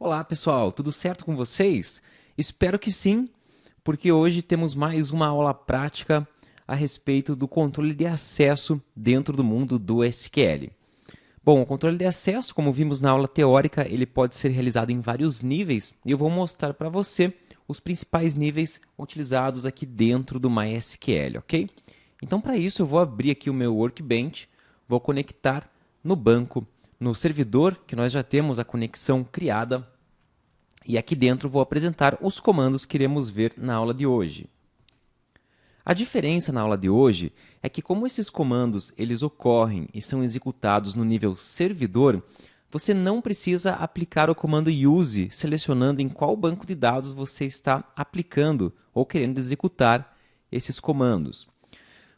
Olá pessoal, tudo certo com vocês? Espero que sim, porque hoje temos mais uma aula prática a respeito do controle de acesso dentro do mundo do SQL. Bom, o controle de acesso, como vimos na aula teórica, ele pode ser realizado em vários níveis e eu vou mostrar para você os principais níveis utilizados aqui dentro do MySQL, ok? Então, para isso, eu vou abrir aqui o meu Workbench, vou conectar no banco, no servidor, que nós já temos a conexão criada, e aqui dentro vou apresentar os comandos que iremos ver na aula de hoje. A diferença na aula de hoje é que como esses comandos eles ocorrem e são executados no nível servidor, você não precisa aplicar o comando use selecionando em qual banco de dados você está aplicando ou querendo executar esses comandos.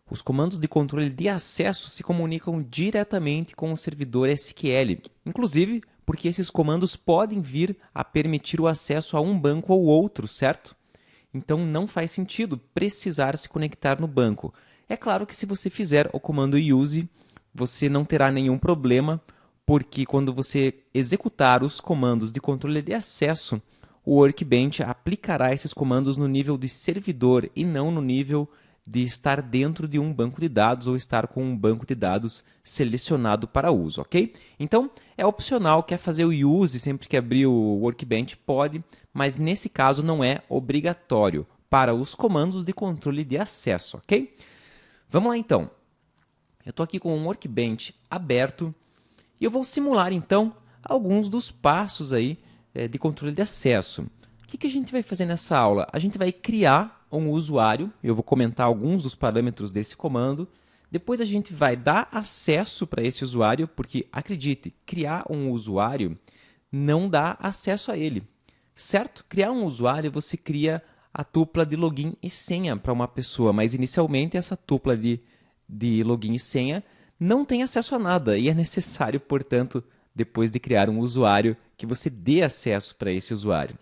Os comandos de controle de acesso se comunicam diretamente com o servidor SQL, inclusive porque esses comandos podem vir a permitir o acesso a um banco ou outro, certo? Então não faz sentido precisar se conectar no banco. É claro que se você fizer o comando use, você não terá nenhum problema, porque quando você executar os comandos de controle de acesso, o Workbench aplicará esses comandos no nível de servidor e não no nível de estar dentro de um banco de dados ou estar com um banco de dados selecionado para uso, ok? Então, é opcional, quer fazer o use sempre que abrir o Workbench, pode, mas nesse caso não é obrigatório para os comandos de controle de acesso, ok? Vamos lá então. Eu estou aqui com o Workbench aberto e eu vou simular então alguns dos passos aí de controle de acesso. O que a gente vai fazer nessa aula? A gente vai criar um usuário, eu vou comentar alguns dos parâmetros desse comando, depois a gente vai dar acesso para esse usuário, porque, acredite, criar um usuário não dá acesso a ele, certo? Criar um usuário, você cria a tupla de login e senha para uma pessoa, mas inicialmente essa tupla de login e senha não tem acesso a nada e é necessário, portanto, depois de criar um usuário, que você dê acesso para esse usuário.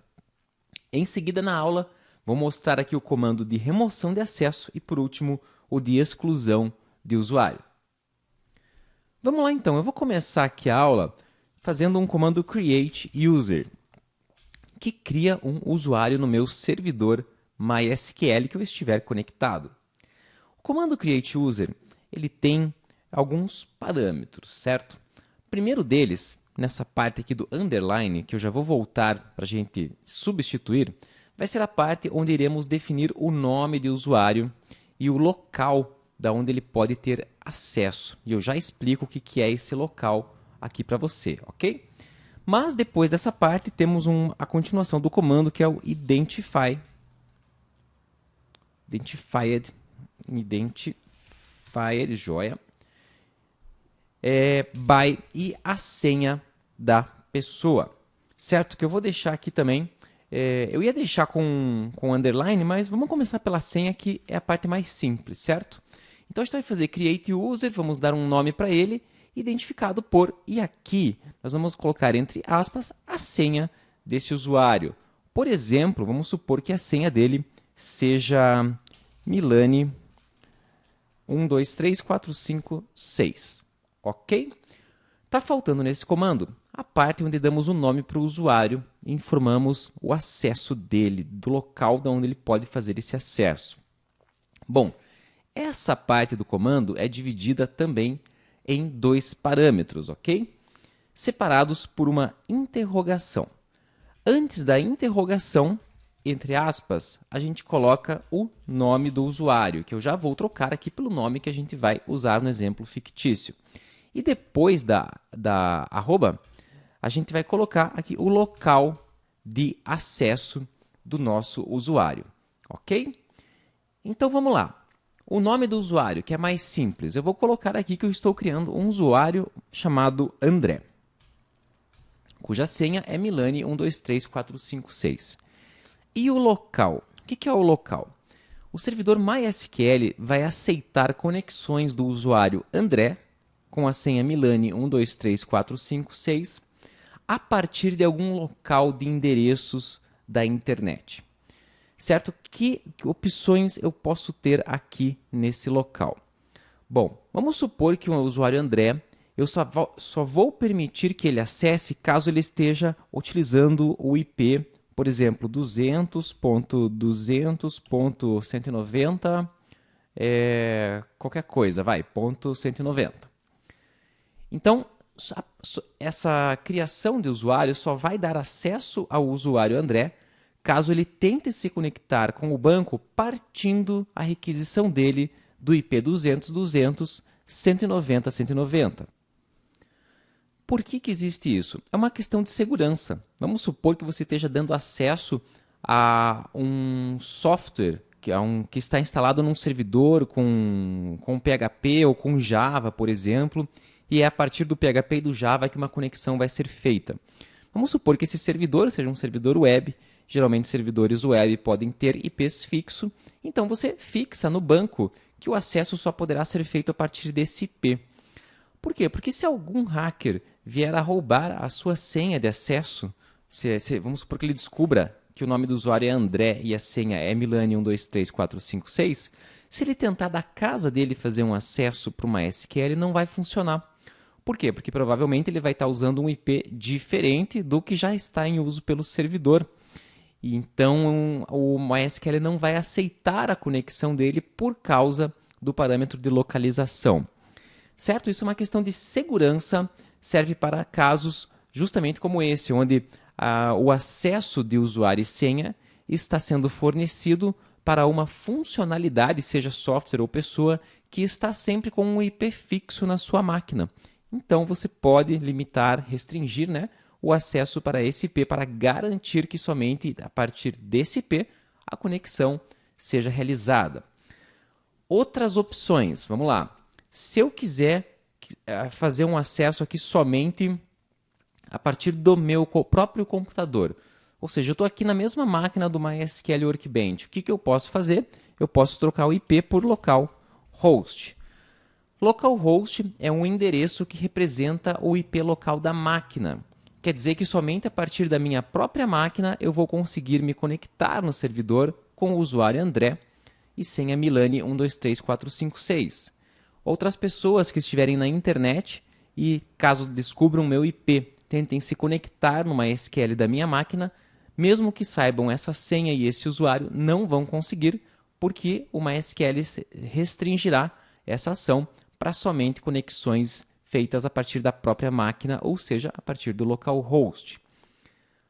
Em seguida, na aula, vou mostrar aqui o comando de remoção de acesso e, por último, o de exclusão de usuário. Vamos lá, então. Eu vou começar aqui a aula fazendo um comando create user, que cria um usuário no meu servidor MySQL que eu estiver conectado. O comando create user ele tem alguns parâmetros, certo? O primeiro deles, nessa parte aqui do underline, que eu já vou voltar para a gente substituir, vai ser a parte onde iremos definir o nome de usuário e o local da onde ele pode ter acesso. E eu já explico o que é esse local aqui para você, ok? Mas depois dessa parte temos a continuação do comando que é o identified joia, by e a senha da pessoa, certo? Que eu vou deixar aqui também, eu ia deixar com underline, mas vamos começar pela senha que é a parte mais simples, certo? Então a gente vai fazer create user, vamos dar um nome para ele, identificado por, e aqui nós vamos colocar entre aspas a senha desse usuário. Por exemplo, vamos supor que a senha dele seja Milani 123456, ok? Está faltando nesse comando a parte onde damos o nome para o usuário e informamos o acesso dele, do local de onde ele pode fazer esse acesso. Bom, essa parte do comando é dividida também em dois parâmetros, ok? Separados por uma interrogação. Antes da interrogação, entre aspas, a gente coloca o nome do usuário, que eu já vou trocar aqui pelo nome que a gente vai usar no exemplo fictício. E depois da arroba, a gente vai colocar aqui o local de acesso do nosso usuário, ok? Então vamos lá. O nome do usuário, que é mais simples, eu vou colocar aqui que eu estou criando um usuário chamado André, cuja senha é Milani123456. E o local? O que é o local? O servidor MySQL vai aceitar conexões do usuário André com a senha Milani123456 a partir de algum local de endereços da internet. Certo? Que opções eu posso ter aqui nesse local? Bom, vamos supor que o usuário André eu só vou permitir que ele acesse caso ele esteja utilizando o IP, por exemplo, 200.200.190, qualquer coisa, vai, ponto 190. Então, essa criação de usuário só vai dar acesso ao usuário André caso ele tente se conectar com o banco partindo a requisição dele do IP 200.200.190.190. Por que existe isso? É uma questão de segurança. Vamos supor que você esteja dando acesso a um software que está instalado num servidor com PHP ou com Java, por exemplo, e é a partir do PHP e do Java que uma conexão vai ser feita. Vamos supor que esse servidor seja um servidor web. Geralmente, servidores web podem ter IPs fixos, então você fixa no banco que o acesso só poderá ser feito a partir desse IP. Por quê? Porque se algum hacker vier a roubar a sua senha de acesso, vamos supor que ele descubra que o nome do usuário é André e a senha é Milani123456, se ele tentar da casa dele fazer um acesso para uma SQL, não vai funcionar. Por quê? Porque provavelmente ele vai estar usando um IP diferente do que já está em uso pelo servidor. E então o MySQL não vai aceitar a conexão dele por causa do parâmetro de localização. Certo? Isso é uma questão de segurança, serve para casos justamente como esse, onde o acesso de usuário e senha está sendo fornecido para uma funcionalidade, seja software ou pessoa, que está sempre com um IP fixo na sua máquina. Então você pode limitar, restringir, né, o acesso para esse IP para garantir que somente a partir desse IP a conexão seja realizada. Outras opções, vamos lá. Se eu quiser fazer um acesso aqui somente a partir do meu próprio computador, ou seja, eu estou aqui na mesma máquina do MySQL Workbench, o que eu posso fazer? Eu posso trocar o IP por localhost. Localhost é um endereço que representa o IP local da máquina. Quer dizer que somente a partir da minha própria máquina eu vou conseguir me conectar no servidor com o usuário André e senha Milani123456. Outras pessoas que estiverem na internet e, caso descubram meu IP, tentem se conectar numa SQL da minha máquina, mesmo que saibam essa senha e esse usuário, não vão conseguir, porque o MySQL restringirá essa ação para somente conexões feitas a partir da própria máquina, ou seja, a partir do localhost.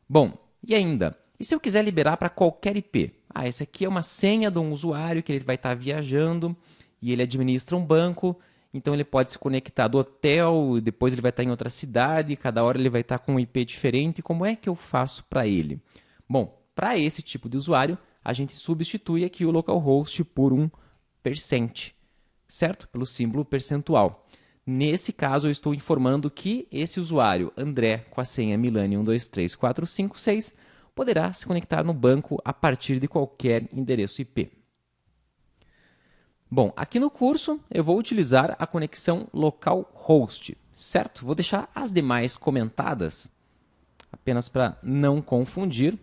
Bom, e ainda, e se eu quiser liberar para qualquer IP? Essa aqui é uma senha de um usuário que ele vai estar viajando e ele administra um banco, então ele pode se conectar do hotel, depois ele vai estar em outra cidade, cada hora ele vai estar com um IP diferente. Como é que eu faço para ele? Bom, para esse tipo de usuário, a gente substitui aqui o localhost por um %, certo? Pelo símbolo percentual. Nesse caso, eu estou informando que esse usuário, André, com a senha Milani123456, poderá se conectar no banco a partir de qualquer endereço IP. Bom, aqui no curso eu vou utilizar a conexão localhost, certo? Vou deixar as demais comentadas, apenas para não confundir.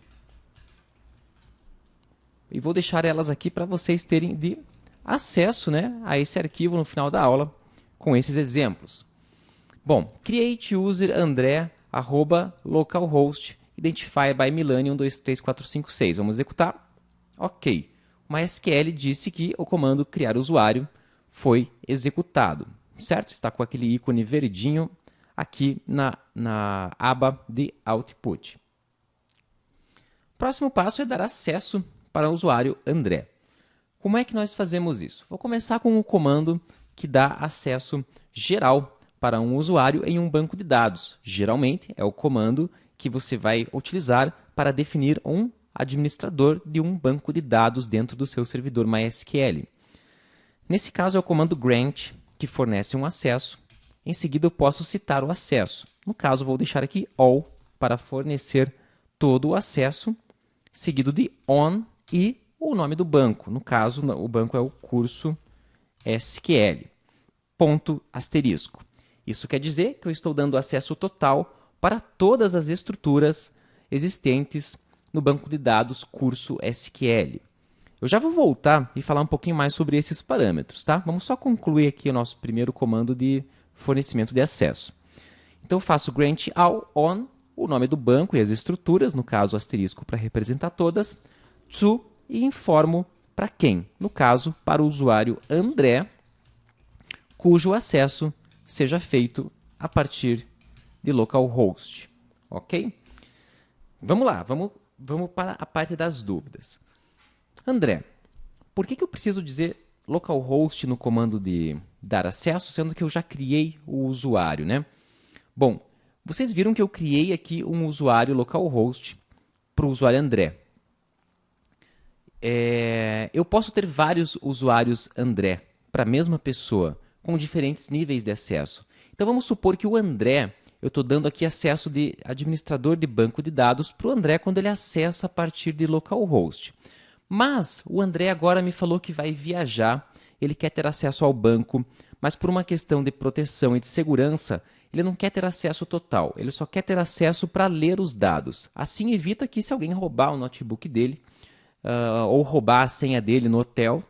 E vou deixar elas aqui para vocês terem de acesso, né, a esse arquivo no final da aula com esses exemplos. Bom, create user André @localhost identify by Milani123456. Vamos executar? Ok. O MySQL disse que o comando criar usuário foi executado, certo? Está com aquele ícone verdinho aqui na aba de Output. Próximo passo é dar acesso para o usuário André. Como é que nós fazemos isso? Vou começar com um comando que dá acesso geral para um usuário em um banco de dados. Geralmente é o comando que você vai utilizar para definir um administrador de um banco de dados dentro do seu servidor MySQL. Nesse caso é o comando grant, que fornece um acesso. Em seguida eu posso citar o acesso. No caso vou deixar aqui all para fornecer todo o acesso, seguido de on e o nome do banco. No caso o banco é o curso SQL. Ponto asterisco. Isso quer dizer que eu estou dando acesso total para todas as estruturas existentes no banco de dados curso SQL. Eu já vou voltar e falar um pouquinho mais sobre esses parâmetros, tá? Vamos só concluir aqui o nosso primeiro comando de fornecimento de acesso. Então, eu faço grant all on, o nome do banco e as estruturas, no caso, asterisco para representar todas, to, e informo para quem? No caso, para o usuário André, cujo acesso seja feito a partir de localhost. Ok? Vamos lá, vamos para a parte das dúvidas. André, por que eu preciso dizer localhost no comando de dar acesso, sendo que eu já criei o usuário, né? Bom, vocês viram que eu criei aqui um usuário localhost para o usuário André. Eu posso ter vários usuários André para a mesma pessoa, com diferentes níveis de acesso. Então vamos supor que o André, eu estou dando aqui acesso de administrador de banco de dados para o André quando ele acessa a partir de localhost. Mas o André agora me falou que vai viajar, ele quer ter acesso ao banco, mas por uma questão de proteção e de segurança, ele não quer ter acesso total, ele só quer ter acesso para ler os dados. Assim evita que se alguém roubar o notebook dele, ou roubar a senha dele no hotel,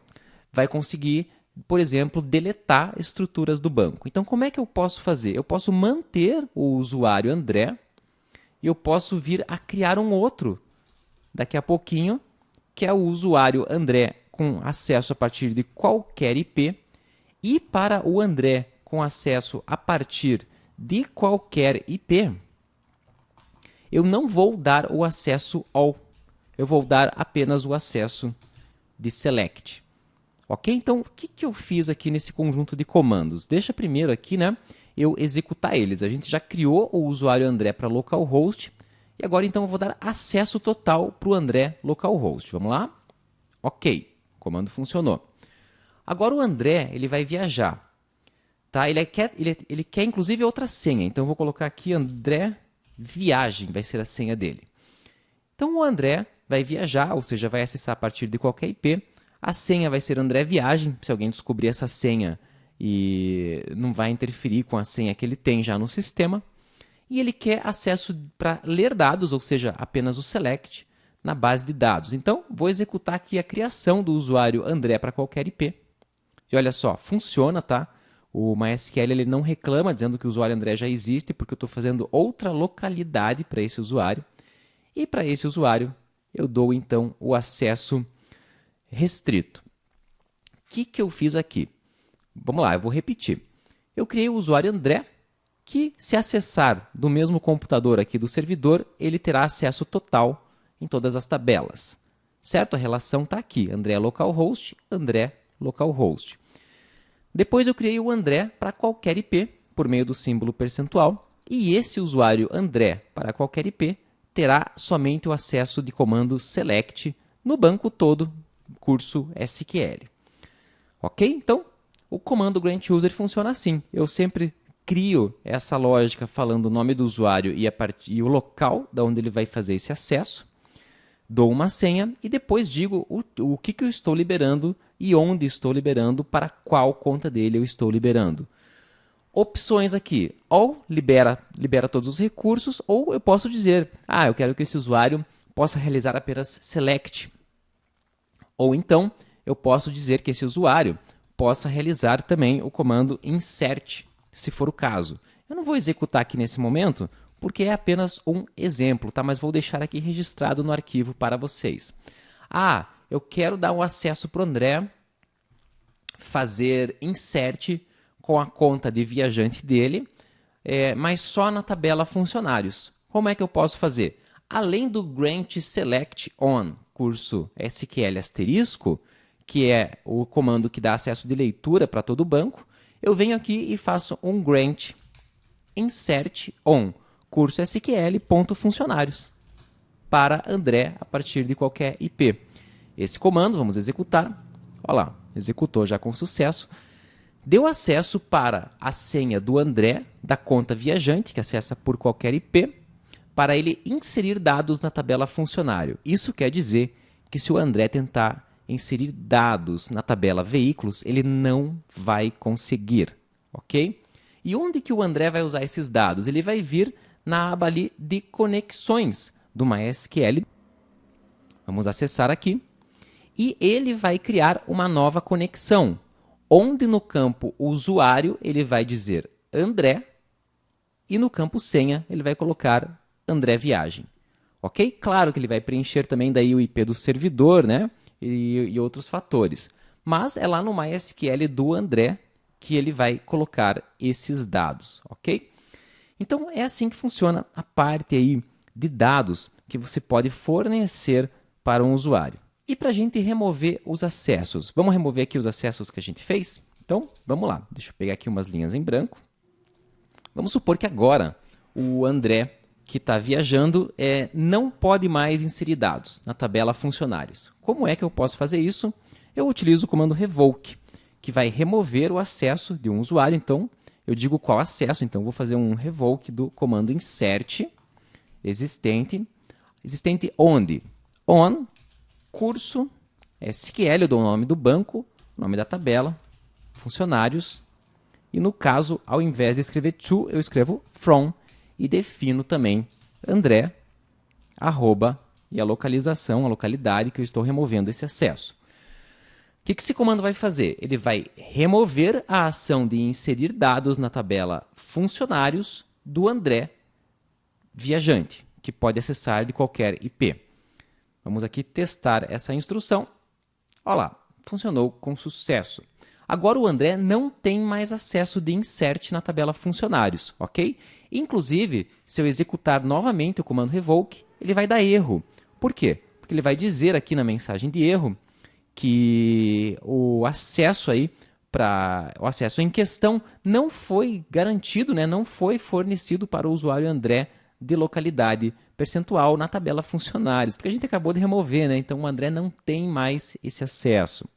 vai conseguir, por exemplo, deletar estruturas do banco. Então, como é que eu posso fazer? Eu posso manter o usuário André e eu posso vir a criar um outro daqui a pouquinho, que é o usuário André com acesso a partir de qualquer IP, e para o André com acesso a partir de qualquer IP, eu não vou dar o acesso all, eu vou dar apenas o acesso de select. Ok? Então, o que eu fiz aqui nesse conjunto de comandos? Deixa primeiro aqui, né, eu executar eles. A gente já criou o usuário André para localhost, e agora então eu vou dar acesso total para o André localhost. Vamos lá? Ok, o comando funcionou. Agora o André ele vai viajar. Tá? Ele quer inclusive outra senha, então eu vou colocar aqui André Viagem, vai ser a senha dele. Então o André vai viajar, ou seja, vai acessar a partir de qualquer IP. A senha vai ser André Viagem, se alguém descobrir essa senha e não vai interferir com a senha que ele tem já no sistema. E ele quer acesso para ler dados, ou seja, apenas o select, na base de dados. Então, vou executar aqui a criação do usuário André para qualquer IP. E olha só, funciona, tá? O MySQL ele não reclama dizendo que o usuário André já existe, porque eu estou fazendo outra localidade para esse usuário. E para esse usuário, eu dou então o acesso restrito. O que eu fiz aqui? Vamos lá, eu vou repetir. Eu criei o usuário André, que se acessar do mesmo computador aqui do servidor, ele terá acesso total em todas as tabelas. Certo? A relação está aqui, André localhost, André localhost. Depois eu criei o André para qualquer IP, por meio do símbolo percentual, e esse usuário André para qualquer IP terá somente o acesso de comando select no banco todo, curso SQL. Ok? Então, o comando grant user funciona assim. Eu sempre crio essa lógica falando o nome do usuário e o local da onde ele vai fazer esse acesso, dou uma senha e depois digo o que eu estou liberando e onde estou liberando, para qual conta dele eu estou liberando. Opções aqui, ou libera todos os recursos, ou eu posso dizer, eu quero que esse usuário possa realizar apenas select. Ou então, eu posso dizer que esse usuário possa realizar também o comando insert, se for o caso. Eu não vou executar aqui nesse momento, porque é apenas um exemplo, tá? Mas vou deixar aqui registrado no arquivo para vocês. Eu quero dar um acesso para o André fazer insert com a conta de viajante dele, mas só na tabela funcionários. Como é que eu posso fazer? Além do grant select on, curso SQL asterisco, que é o comando que dá acesso de leitura para todo o banco, eu venho aqui e faço um grant insert on, curso SQL.funcionários, para André a partir de qualquer IP. Esse comando, vamos executar. Olha lá, executou já com sucesso. Deu acesso para a senha do André, da conta viajante, que acessa por qualquer IP, para ele inserir dados na tabela funcionário. Isso quer dizer que se o André tentar inserir dados na tabela veículos, ele não vai conseguir, ok? E onde que o André vai usar esses dados? Ele vai vir na aba ali de conexões do MySQL. Vamos acessar aqui. E ele vai criar uma nova conexão, onde no campo usuário ele vai dizer André e no campo senha ele vai colocar André Viagem. Ok? Claro que ele vai preencher também daí o IP do servidor, né? E outros fatores. Mas é lá no MySQL do André que ele vai colocar esses dados, ok? Então é assim que funciona a parte aí de dados que você pode fornecer para um usuário. E para a gente remover os acessos, vamos remover aqui os acessos que a gente fez? Então, vamos lá. Deixa eu pegar aqui umas linhas em branco. Vamos supor que agora o André, que está viajando, não pode mais inserir dados na tabela funcionários. Como é que eu posso fazer isso? Eu utilizo o comando revoke, que vai remover o acesso de um usuário. Então, eu digo qual acesso, então vou fazer um revoke do comando insert existente. Existente onde? On, curso, SQL, eu dou o nome do banco, nome da tabela, funcionários. E no caso, ao invés de escrever to, eu escrevo from e defino também André, arroba, e a localização, a localidade que eu estou removendo esse acesso. O que esse comando vai fazer? Ele vai remover a ação de inserir dados na tabela funcionários do André viajante, que pode acessar de qualquer IP. Vamos aqui testar essa instrução. Olha lá, funcionou com sucesso. Agora o André não tem mais acesso de insert na tabela funcionários, ok? Inclusive, se eu executar novamente o comando revoke, ele vai dar erro. Por quê? Porque ele vai dizer aqui na mensagem de erro que o acesso em questão não foi garantido, né? Não foi fornecido para o usuário André de localidade percentual na tabela funcionários, porque a gente acabou de remover, né? Então o André não tem mais esse acesso.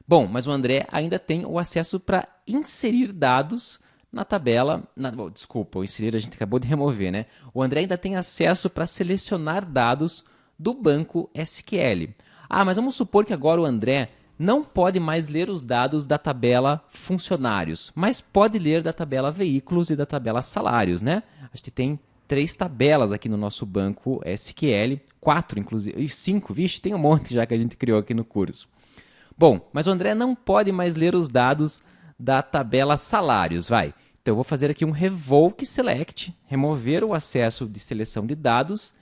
Bom, mas o André ainda tem o acesso para inserir dados na tabela. Desculpa, o inserir a gente acabou de remover, né? O André ainda tem acesso para selecionar dados do banco SQL. Ah, mas vamos supor que agora o André não pode mais ler os dados da tabela funcionários, mas pode ler da tabela veículos e da tabela salários, né? A gente tem 3 tabelas aqui no nosso banco SQL, 4 inclusive, e 5, vixe, tem um monte já que a gente criou aqui no curso. Bom, mas o André não pode mais ler os dados da tabela salários, vai. Então eu vou fazer aqui um revoke select, remover o acesso de seleção de dados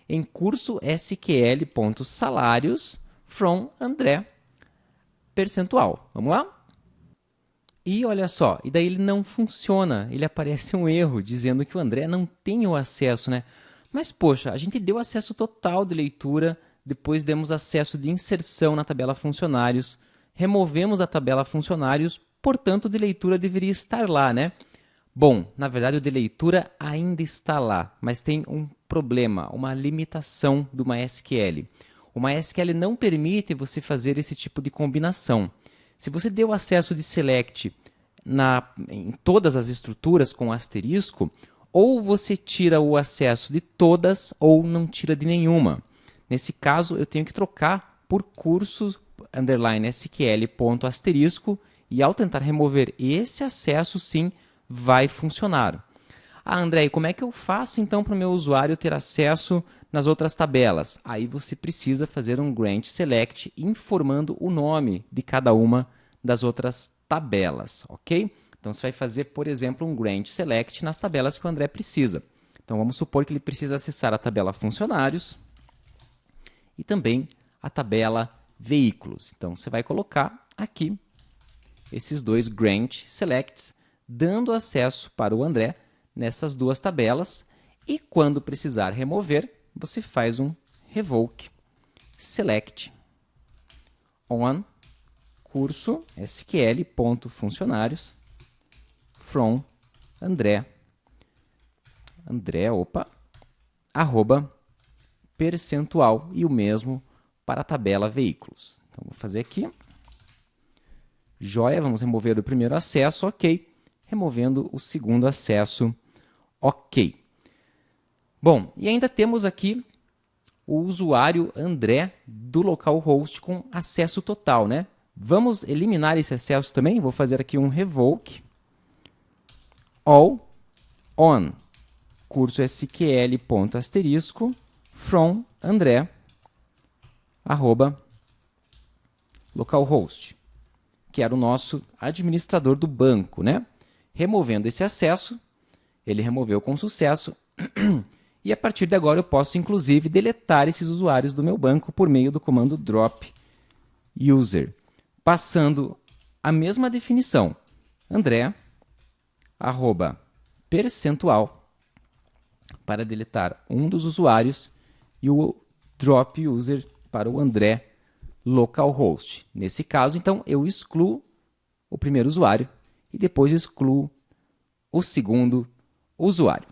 em curso sql.salários from André percentual. Vamos lá? E olha só, e daí ele não funciona, ele aparece um erro dizendo que o André não tem o acesso, né? Mas poxa, a gente deu acesso total de leitura, depois demos acesso de inserção na tabela funcionários, removemos a tabela funcionários, portanto o de leitura deveria estar lá, né? Bom, na verdade o de leitura ainda está lá, mas tem um problema, uma limitação do MySQL. O MySQL não permite você fazer esse tipo de combinação. Se você deu acesso de select em todas as estruturas com asterisco, ou você tira o acesso de todas ou não tira de nenhuma. Nesse caso, eu tenho que trocar por cursos _sql.asterisco e ao tentar remover esse acesso, sim, vai funcionar. Ah, André, como é que eu faço então para o meu usuário ter acesso nas outras tabelas? Aí você precisa fazer um grant select informando o nome de cada uma das outras tabelas, ok? Então você vai fazer, por exemplo, um grant select nas tabelas que o André precisa. Então vamos supor que ele precisa acessar a tabela funcionários e também a tabela veículos. Então você vai colocar aqui esses dois grant selects, dando acesso para o André nessas duas tabelas, e quando precisar remover, você faz um revoke select on curso sql.funcionários from André arroba percentual, e o mesmo para a tabela veículos. Então vou fazer aqui. Joia, vamos remover o primeiro acesso, ok. Removendo o segundo acesso, ok. Bom, e ainda temos aqui o usuário André do localhost com acesso total, né? Vamos eliminar esse acesso também. Vou fazer aqui um revoke all on curso sql.asterisco from André arroba localhost, que era o nosso administrador do banco, né? Removendo esse acesso, ele removeu com sucesso. E a partir de agora eu posso, inclusive, deletar esses usuários do meu banco por meio do comando drop user, passando a mesma definição, André, arroba, percentual, para deletar um dos usuários e o drop user para o André localhost. Nesse caso, então, eu excluo o primeiro usuário e depois excluo o segundo usuário.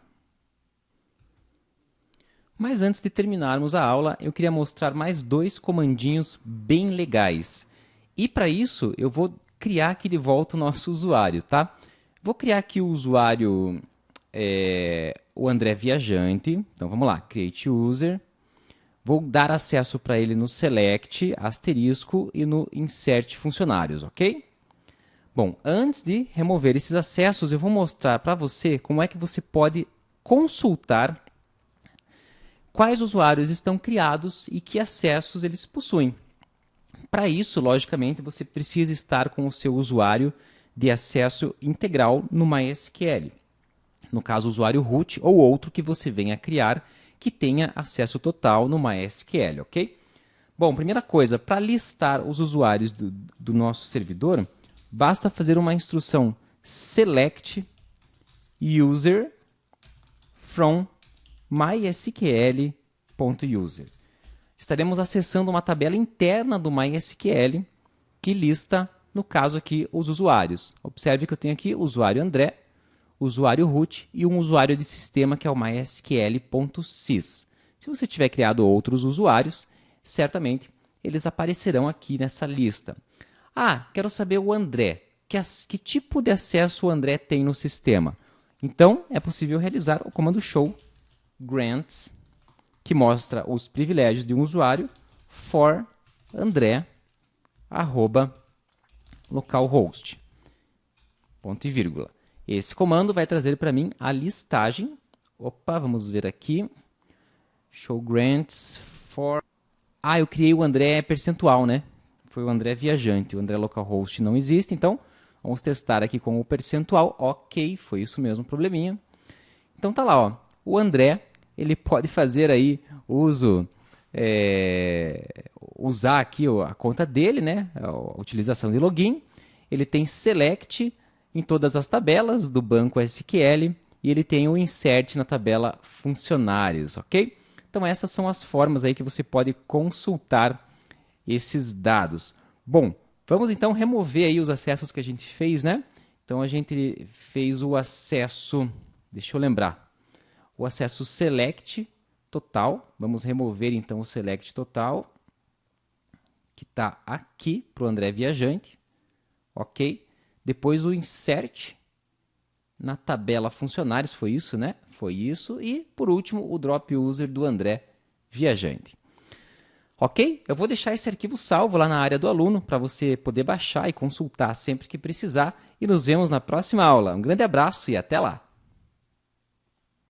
Mas antes de terminarmos a aula, eu queria mostrar mais dois comandinhos bem legais. E para isso, eu vou criar aqui de volta o nosso usuário, tá? Vou criar aqui o usuário, o André Viajante. Então, vamos lá, create user. Vou dar acesso para ele no select, asterisco e no insert funcionários, ok? Bom, antes de remover esses acessos, eu vou mostrar para você como é que você pode consultar quais usuários estão criados e que acessos eles possuem. Para isso, logicamente, você precisa estar com o seu usuário de acesso integral no MySQL. No caso, o usuário root ou outro que você venha a criar que tenha acesso total no MySQL, ok? Bom, primeira coisa, para listar os usuários do nosso servidor, basta fazer uma instrução select user from mysql.user. Estaremos acessando uma tabela interna do MySQL que lista, no caso aqui, os usuários. Observe que eu tenho aqui o usuário André, o usuário root e um usuário de sistema que é o mysql.sys. Se você tiver criado outros usuários, certamente eles aparecerão aqui nessa lista. Ah, quero saber o André. Que tipo de acesso o André tem no sistema? Então, é possível realizar o comando show grants, que mostra os privilégios de um usuário, for André, arroba, localhost, ponto e vírgula. Esse comando vai trazer para mim a listagem. Opa, vamos ver aqui. Show grants for... Ah, eu criei o André percentual, né? Foi o André viajante. O André localhost não existe, então vamos testar aqui com o percentual. Ok, foi isso mesmo, probleminha. Então tá lá, ó. O André, ele pode fazer aí uso, usar aqui a conta dele, né? A utilização de login. Ele tem select em todas as tabelas do banco SQL e ele tem o insert na tabela funcionários, ok? Então essas são as formas aí que você pode consultar esses dados. Bom, vamos então remover aí os acessos que a gente fez, né? Então a gente fez o acesso, deixa eu lembrar, o acesso select total. Vamos remover então o select total, que está aqui para o André Viajante, ok? Depois o insert na tabela funcionários, foi isso, né? Foi isso. E, por último, o drop user do André Viajante. Ok? Eu vou deixar esse arquivo salvo lá na área do aluno para você poder baixar e consultar sempre que precisar. E nos vemos na próxima aula. Um grande abraço e até lá!